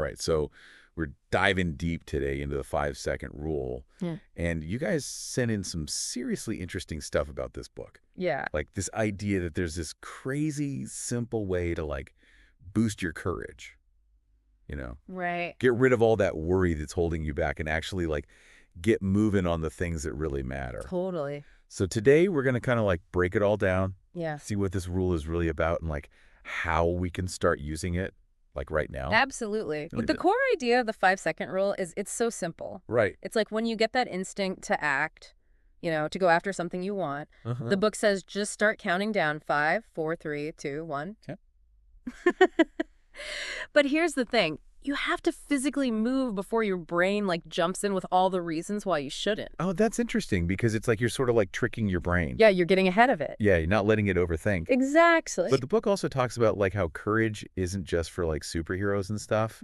right, so we're diving deep today into the 5-second rule. Yeah. And you guys sent in some seriously interesting stuff about this book. Yeah. Like this idea that there's this crazy simple way to like boost your courage, you know? Right. Get rid of all that worry that's holding you back and actually like get moving on the things that really matter. Totally. So today we're going to kind of like break it all down. Yeah. See what this rule is really about and like how we can start using it like right now. Absolutely. But the core idea of the 5-second rule is it's so simple. Right. It's like when you get that instinct to act, to go after something you want, the book says just start counting down 5, 4, 3, 2, 1. Yeah. But here's the thing. You have to physically move before your brain like jumps in with all the reasons why you shouldn't. Oh, that's interesting because it's like you're sort of like tricking your brain. Yeah, you're getting ahead of it. Yeah, you're not letting it overthink. Exactly. But the book also talks about like how courage isn't just for like superheroes and stuff.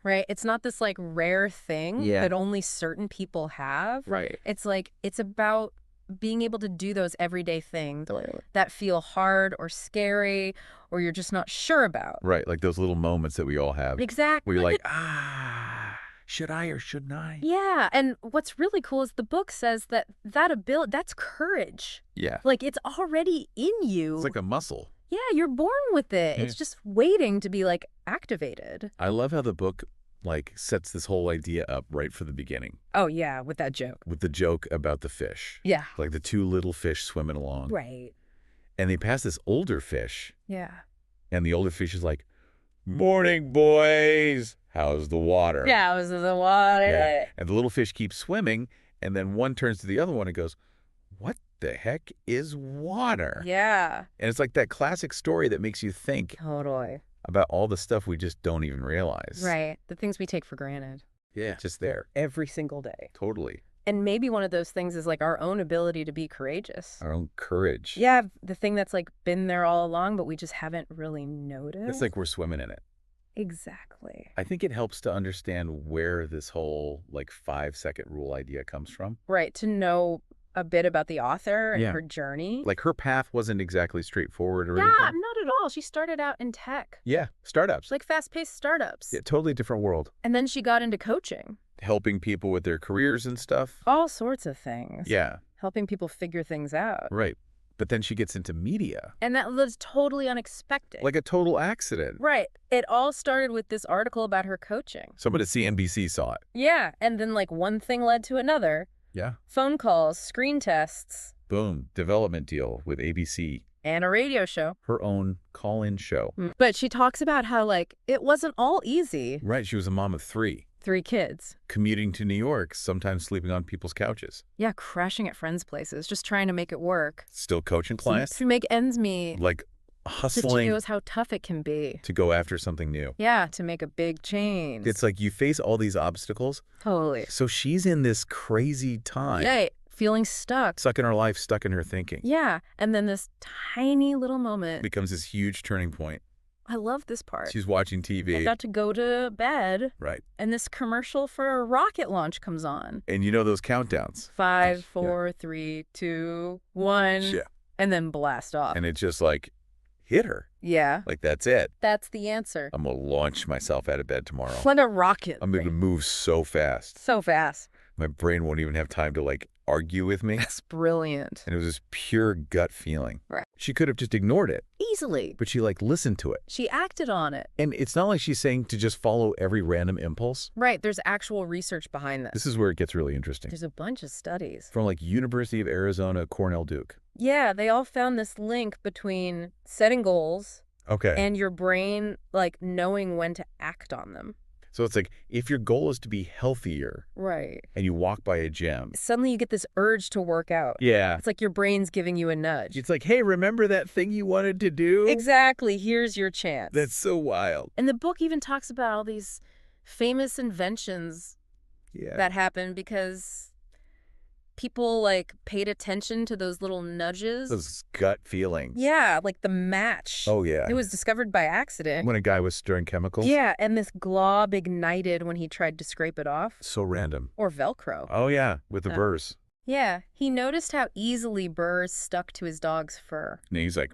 Right. It's not this like rare thing that only certain people have. Right. It's like it's about being able to do those everyday things that feel hard or scary or you're just not sure about. Right. Like those little moments that we all have. Exactly. Where you're like, should I or shouldn't I? Yeah. And what's really cool is the book says that ability, that's courage. Yeah. Like it's already in you. It's like a muscle. Yeah, you're born with it. Yeah. It's just waiting to be like activated. I love how the book like sets this whole idea up right from the beginning. Oh, yeah, with that joke. With the joke about the fish. Yeah. Like the two little fish swimming along. Right. And they pass this older fish. Yeah. And the older fish is like, morning, boys. How's the water? Yeah, how's the water? Yeah. And the little fish keeps swimming. And then one turns to the other one and goes, what the heck is water? Yeah. And it's like that classic story that makes you think Totally. about all the stuff we just don't even realize. Right. The things we take for granted. Yeah. Just there. Every single day. Totally. And maybe one of those things is like our own ability to be courageous. Our own courage. Yeah, the thing that's like been there all along, but we just haven't really noticed. It's like we're swimming in it. Exactly. I think it helps to understand where this whole like 5-second rule idea comes from. Right. To know a bit about the author and Yeah. her journey. Like her path wasn't exactly straightforward or Yeah, anything. not at all. She started out in tech. Yeah. Startups. Like fast-paced startups. Yeah, totally different world. And then she got into coaching. Helping people with their careers and stuff. All sorts of things. Yeah. Helping people figure things out. Right. But then she gets into media. And that was totally unexpected. Like a total accident. Right. It all started with this article about her coaching. Somebody at CNBC saw it. Yeah. And then like one thing led to another. Yeah. Phone calls, screen tests. Boom. Development deal with ABC. And a radio show. Her own call-in show. But she talks about how like it wasn't all easy. Right. She was a mom of 3. 3 kids. Commuting to New York, sometimes sleeping on people's couches. Yeah, crashing at friends' places, just trying to make it work. Still coaching clients. To make ends meet. Like hustling. To show us how tough it can be. To go after something new. Yeah, to make a big change. It's like you face all these obstacles. Totally. So she's in this crazy time. Yeah, feeling stuck. Stuck in her life, stuck in her thinking. Yeah, and then this tiny little moment. Becomes this huge turning point. I love this part. She's watching TV. I got to go to bed. Right. And this commercial for a rocket launch comes on. And you know those countdowns. 5, 4, 3, 2, 1. Yeah. And then blast off. And it just like hit her. Yeah. Like that's it. That's the answer. I'm going to launch myself out of bed tomorrow. What a rocket. I'm going to move so fast. So fast. My brain won't even have time to like argue with me. That's brilliant. And it was this pure gut feeling. Right. She could have just ignored it. Easily. But she like listened to it. She acted on it. And it's not like she's saying to just follow every random impulse. Right. There's actual research behind this. This is where it gets really interesting. There's a bunch of studies. From like University of Arizona, Cornell, Duke. Yeah, they all found this link between setting goals Okay. and your brain like knowing when to act on them. So it's like if your goal is to be healthier. Right. And you walk by a gym. Suddenly you get this urge to work out. Yeah. It's like your brain's giving you a nudge. It's like, hey, remember that thing you wanted to do? Exactly. Here's your chance. That's so wild. And the book even talks about all these famous inventions that happened because people like paid attention to those little nudges. Those gut feelings. Yeah, like the match. Oh, yeah. It was discovered by accident. When a guy was stirring chemicals? Yeah, and this glob ignited when he tried to scrape it off. So random. Or Velcro. Oh, yeah, with the burrs. Yeah, he noticed how easily burrs stuck to his dog's fur. And he's like,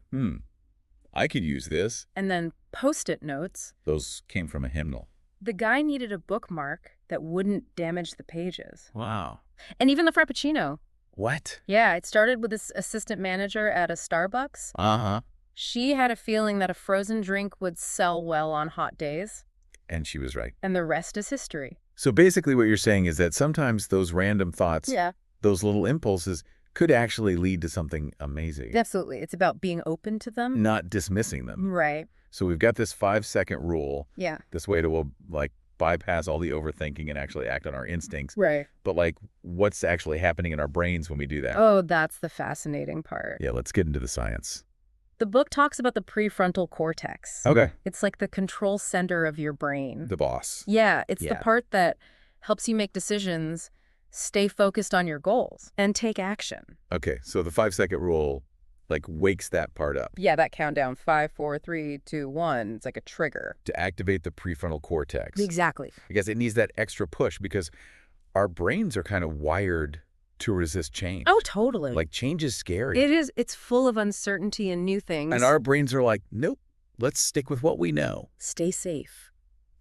I could use this. And then Post-it notes. Those came from a hymnal. The guy needed a bookmark that wouldn't damage the pages. Wow. And even the Frappuccino. What? Yeah, it started with this assistant manager at a Starbucks. Uh-huh. She had a feeling that a frozen drink would sell well on hot days. And she was right. And the rest is history. So basically what you're saying is that sometimes those random thoughts, those little impulses, could actually lead to something amazing. Absolutely. It's about being open to them. Not dismissing them. Right. So we've got this 5-second rule. Yeah. This way to bypass all the overthinking and actually act on our instincts. Right. But what's actually happening in our brains when we do that? Oh, that's the fascinating part. Yeah, let's get into the science. The book talks about the prefrontal cortex. Okay. It's like the control center of your brain. The boss. Yeah, it's the part that helps you make decisions, stay focused on your goals, and take action. Okay, so the 5-second rule wakes that part up. Yeah, that countdown, 5, 4, 3, 2, 1. It's like a trigger. To activate the prefrontal cortex. Exactly. I guess it needs that extra push because our brains are kind of wired to resist change. Oh, totally. Change is scary. It is. It's full of uncertainty and new things. And our brains are like, nope, let's stick with what we know. Stay safe.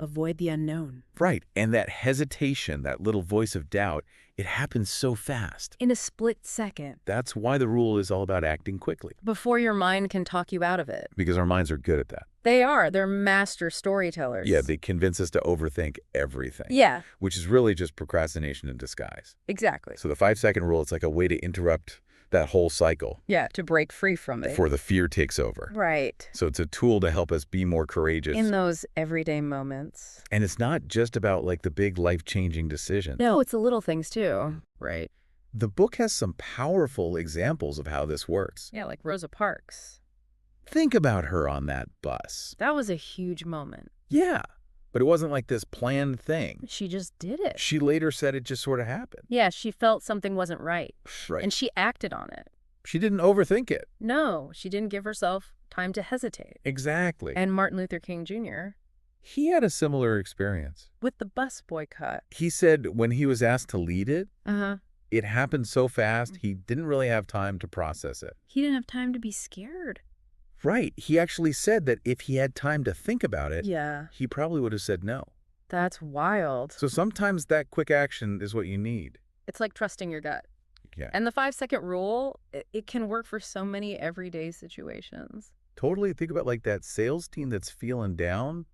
Avoid the unknown. Right. And that hesitation, that little voice of doubt, it happens so fast. In a split second. That's why the rule is all about acting quickly. Before your mind can talk you out of it. Because our minds are good at that. They are. They're master storytellers. Yeah, they convince us to overthink everything. Yeah. Which is really just procrastination in disguise. Exactly. So the 5-second rule, it's like a way to interrupt that whole cycle. Yeah, to break free from it. Before the fear takes over. Right. So it's a tool to help us be more courageous. In those everyday moments. And it's not just about the big life-changing decisions. No, it's the little things too. Right. The book has some powerful examples of how this works. Yeah, like Rosa Parks. Think about her on that bus. That was a huge moment. Yeah, but it wasn't this planned thing. She just did it. She later said it just sort of happened. Yeah, she felt something wasn't right. Right. And she acted on it. She didn't overthink it. No, she didn't give herself time to hesitate. Exactly. And Martin Luther King Jr. He had a similar experience. With the bus boycott. He said when he was asked to lead it, Uh-huh. it happened so fast he didn't really have time to process it. He didn't have time to be scared. Right. He actually said that if he had time to think about it, Yeah. he probably would have said no. That's wild. So sometimes that quick action is what you need. It's like trusting your gut. Yeah. And the 5-second rule, it can work for so many everyday situations. Totally. Think about that sales team that's feeling down.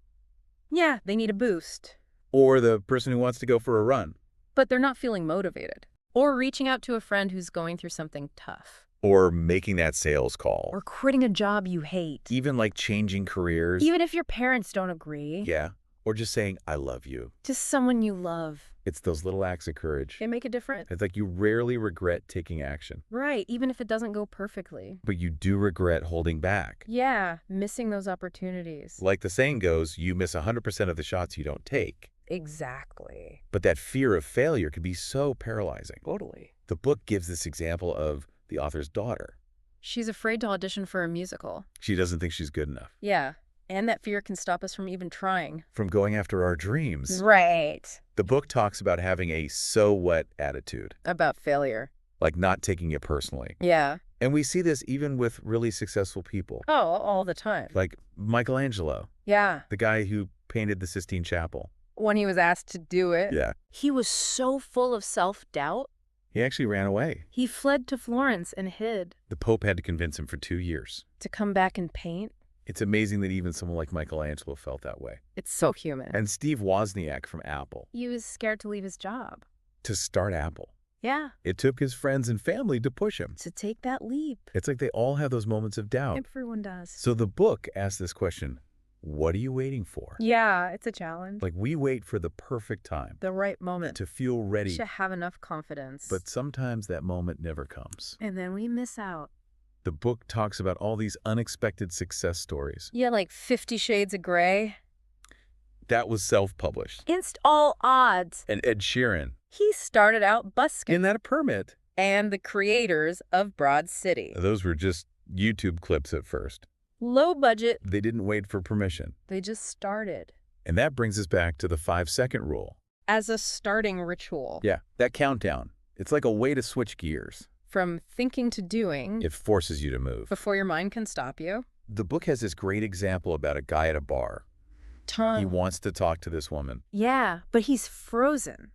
Yeah, they need a boost. Or the person who wants to go for a run. But they're not feeling motivated. Or reaching out to a friend who's going through something tough. Or making that sales call. Or quitting a job you hate. Even changing careers. Even if your parents don't agree. Yeah. Or just saying, I love you. To someone you love. It's those little acts of courage. They make a difference. It's you rarely regret taking action. Right, even if it doesn't go perfectly. But you do regret holding back. Yeah, missing those opportunities. Like the saying goes, you miss 100% of the shots you don't take. Exactly. But that fear of failure can be so paralyzing. Totally. The book gives this example of the author's daughter. She's afraid to audition for a musical. She doesn't think she's good enough. Yeah, and that fear can stop us from even trying. From going after our dreams. Right. The book talks about having a so what attitude. About failure. Not taking it personally. Yeah. And we see this even with really successful people. Oh, all the time. Like Michelangelo. Yeah. The guy who painted the Sistine Chapel. When he was asked to do it. Yeah. He was so full of self-doubt. He actually ran away. He fled to Florence and hid. The Pope had to convince him for 2 years. To come back and paint. It's amazing that even someone like Michelangelo felt that way. It's so human. And Steve Wozniak from Apple. He was scared to leave his job. To start Apple. Yeah. It took his friends and family to push him. To take that leap. It's like they all have those moments of doubt. Everyone does. So the book asks this question, what are you waiting for? Yeah, it's a challenge. We wait for the perfect time. The right moment. To feel ready. To have enough confidence. But sometimes that moment never comes. And then we miss out. The book talks about all these unexpected success stories. Yeah, like 50 Shades of Grey. That was self-published. Against all odds. And Ed Sheeran. He started out busking. Isn't that a permit? And the creators of Broad City. Those were just YouTube clips at first. Low budget. They didn't wait for permission. They just started. And that brings us back to the 5-second rule. As a starting ritual. Yeah, that countdown. It's like a way to switch gears. From thinking to doing. It forces you to move. Before your mind can stop you. The book has this great example about a guy at a bar. ton. He wants to talk to this woman. Yeah, but he's frozen.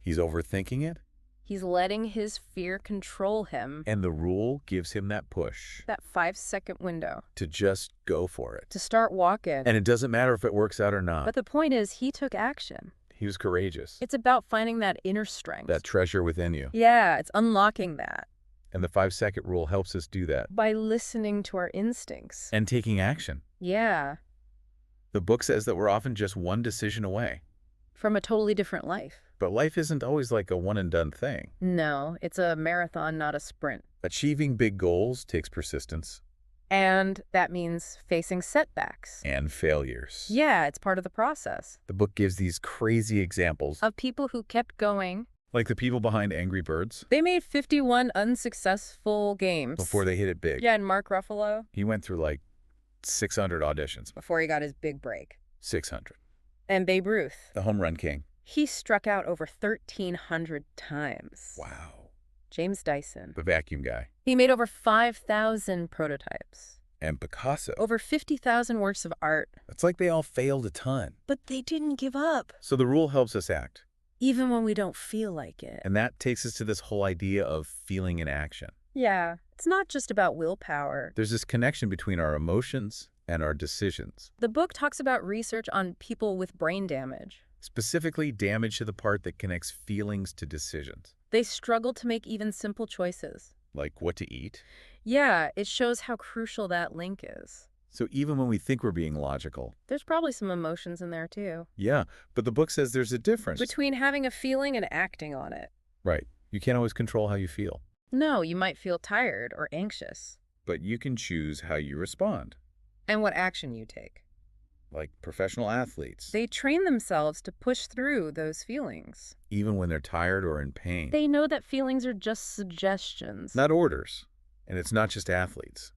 He's overthinking it. He's letting his fear control him. And the rule gives him that push. That 5-second window. To just go for it. To start walking. And it doesn't matter if it works out or not. But the point is, he took action. He was courageous. It's about finding that inner strength. That treasure within you. Yeah, it's unlocking that. And the 5-second rule helps us do that. By listening to our instincts. And taking action. Yeah. The book says that we're often just one decision away. From a totally different life. But life isn't always like a one-and-done thing. No, it's a marathon, not a sprint. Achieving big goals takes persistence. And that means facing setbacks. And failures. Yeah, it's part of the process. The book gives these crazy examples. Of people who kept going. Like the people behind Angry Birds. They made 51 unsuccessful games. Before they hit it big. Yeah, and Mark Ruffalo. He went through like 600 auditions. Before he got his big break. 600. And Babe Ruth. The home run king. He struck out over 1,300 times. Wow. James Dyson. The vacuum guy. He made over 5,000 prototypes. And Picasso. Over 50,000 works of art. It's like they all failed a ton. But they didn't give up. So the rule helps us act. Even when we don't feel like it. And that takes us to this whole idea of feeling in action. Yeah, it's not just about willpower. There's this connection between our emotions and our decisions. The book talks about research on people with brain damage. Specifically, damage to the part that connects feelings to decisions. They struggle to make even simple choices. Like what to eat? Yeah, it shows how crucial that link is. So even when we think we're being logical... There's probably some emotions in there too. Yeah, but the book says there's a difference. Between having a feeling and acting on it. Right. You can't always control how you feel. No, you might feel tired or anxious. But you can choose how you respond. And what action you take. Like professional athletes. They train themselves to push through those feelings. Even when they're tired or in pain. They know that feelings are just suggestions. Not orders. And it's not just athletes.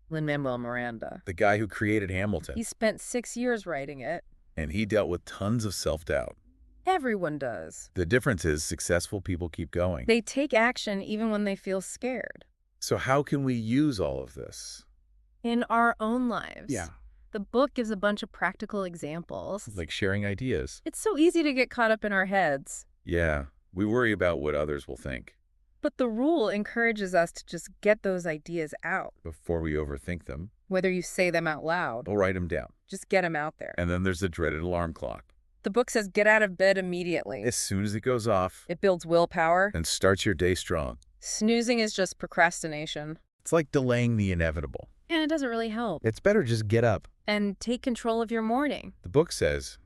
Lin-Manuel Miranda. The guy who created Hamilton. He spent 6 years writing it. And he dealt with tons of self-doubt. Everyone does. The difference is successful people keep going. They take action even when they feel scared. So how can we use all of this? In our own lives. Yeah. The book gives a bunch of practical examples. Like sharing ideas. It's so easy to get caught up in our heads. Yeah, we worry about what others will think. But the rule encourages us to just get those ideas out. Before we overthink them. Whether you say them out loud. Or write them down. Just get them out there. And then there's the dreaded alarm clock. The book says get out of bed immediately. As soon as it goes off. It builds willpower. And starts your day strong. Snoozing is just procrastination. It's like delaying the inevitable. And it doesn't really help. It's better just get up. And take control of your morning. The book says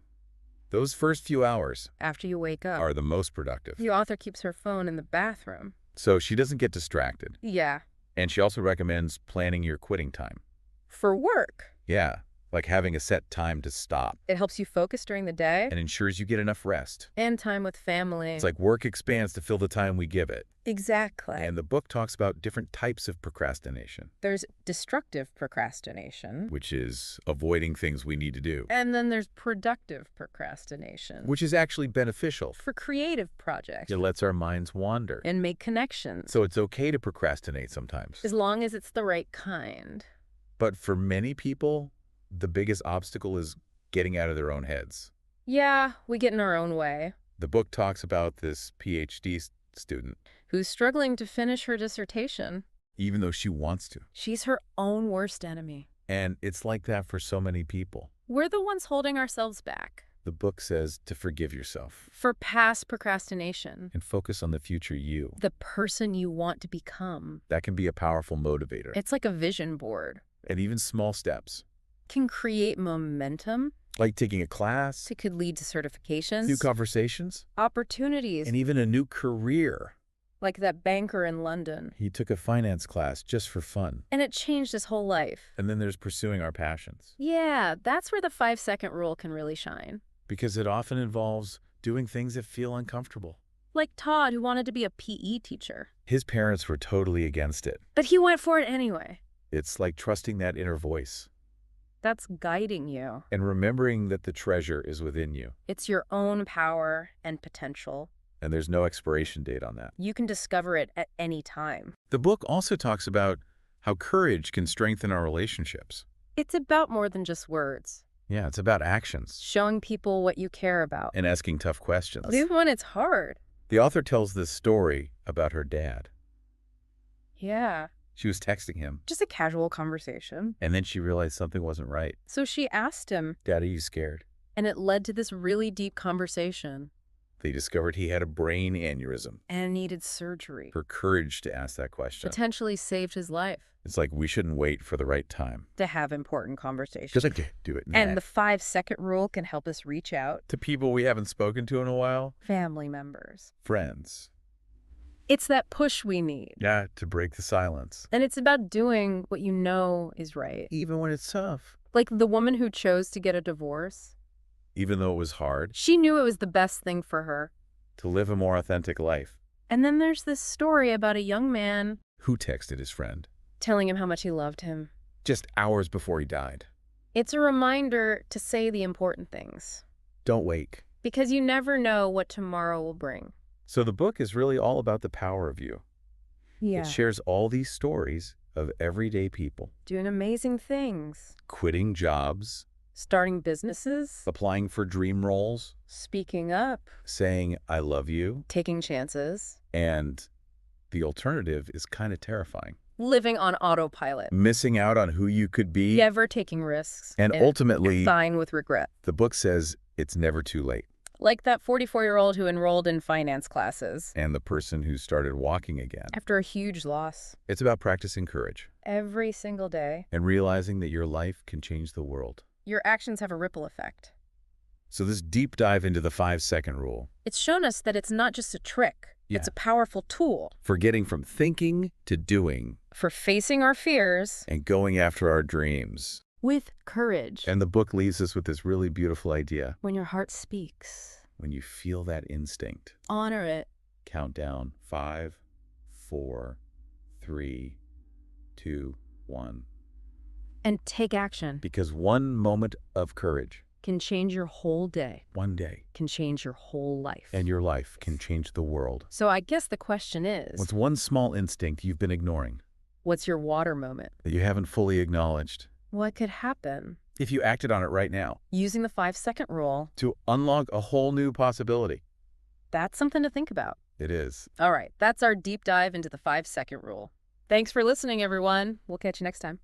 those first few hours after you wake up are the most productive. The author keeps her phone in the bathroom. So she doesn't get distracted. Yeah. And she also recommends planning your quitting time. For work. Yeah, like having a set time to stop. It helps you focus during the day. And ensures you get enough rest. And time with family. It's like work expands to fill the time we give it. Exactly. And the book talks about different types of procrastination. There's destructive procrastination. Which is avoiding things we need to do. And then there's productive procrastination. Which is actually beneficial. For creative projects. It lets our minds wander. And make connections. So it's okay to procrastinate sometimes. As long as it's the right kind. But for many people, the biggest obstacle is getting out of their own heads. Yeah, we get in our own way. The book talks about this PhD student. Who's struggling to finish her dissertation. Even though she wants to. She's her own worst enemy. And it's like that for so many people. We're the ones holding ourselves back. The book says to forgive yourself. For past procrastination. And focus on the future you. The person you want to become. That can be a powerful motivator. It's like a vision board. And even small steps. Can create momentum. Like taking a class. It could lead to certifications. New conversations. Opportunities. And even a new career. Like that banker in London. He took a finance class just for fun. And it changed his whole life. And then there's pursuing our passions. Yeah, that's where the 5-second rule can really shine. Because it often involves doing things that feel uncomfortable. Like Todd, who wanted to be a PE teacher. His parents were totally against it. But he went for it anyway. It's like trusting that inner voice. That's guiding you. And remembering that the treasure is within you. It's your own power and potential. And there's no expiration date on that. You can discover it at any time. The book also talks about how courage can strengthen our relationships. It's about more than just words. Yeah, it's about actions. Showing people what you care about. And asking tough questions. Even when it's hard. The author tells this story about her dad. Yeah. She was texting him. Just a casual conversation. And then she realized something wasn't right. So she asked him. Dad, are you scared? And it led to this really deep conversation. They discovered he had a brain aneurysm. And needed surgery. Her courage to ask that question. Potentially saved his life. It's like we shouldn't wait for the right time. To have important conversations. Just like, do it now. And the 5-second rule can help us reach out. To people we haven't spoken to in a while. Family members. Friends. It's that push we need. Yeah, to break the silence. And it's about doing what you know is right. Even when it's tough. Like the woman who chose to get a divorce. Even though it was hard. She knew it was the best thing for her. To live a more authentic life. And then there's this story about a young man. Who texted his friend. Telling him how much he loved him. Just hours before he died. It's a reminder to say the important things. Don't wait. Because you never know what tomorrow will bring. So the book is really all about the power of you. Yeah. It shares all these stories of everyday people. Doing amazing things. Quitting jobs. Starting businesses. Applying for dream roles. Speaking up. Saying, I love you. Taking chances. And the alternative is kind of terrifying. Living on autopilot. Missing out on who you could be. Never taking risks. And ultimately, dying with regret. The book says it's never too late. Like that 44-year-old who enrolled in finance classes. And the person who started walking again. After a huge loss. It's about practicing courage. Every single day. And realizing that your life can change the world. Your actions have a ripple effect. So this deep dive into the 5-second rule. It's shown us that it's not just a trick. Yeah. It's a powerful tool. For getting from thinking to doing. For facing our fears. And going after our dreams. With courage. And the book leaves us with this really beautiful idea. When your heart speaks. When you feel that instinct. Honor it. Count down 5, 4, 3, 2, 1. And take action. Because one moment of courage can change your whole day. One day can change your whole life. And your life can change the world. So I guess the question is, what's one small instinct you've been ignoring? What's your water moment? That you haven't fully acknowledged? What could happen? If you acted on it right now. Using the 5-second rule. To unlock a whole new possibility. That's something to think about. It is. All right, that's our deep dive into the 5-second rule. Thanks for listening, everyone. We'll catch you next time.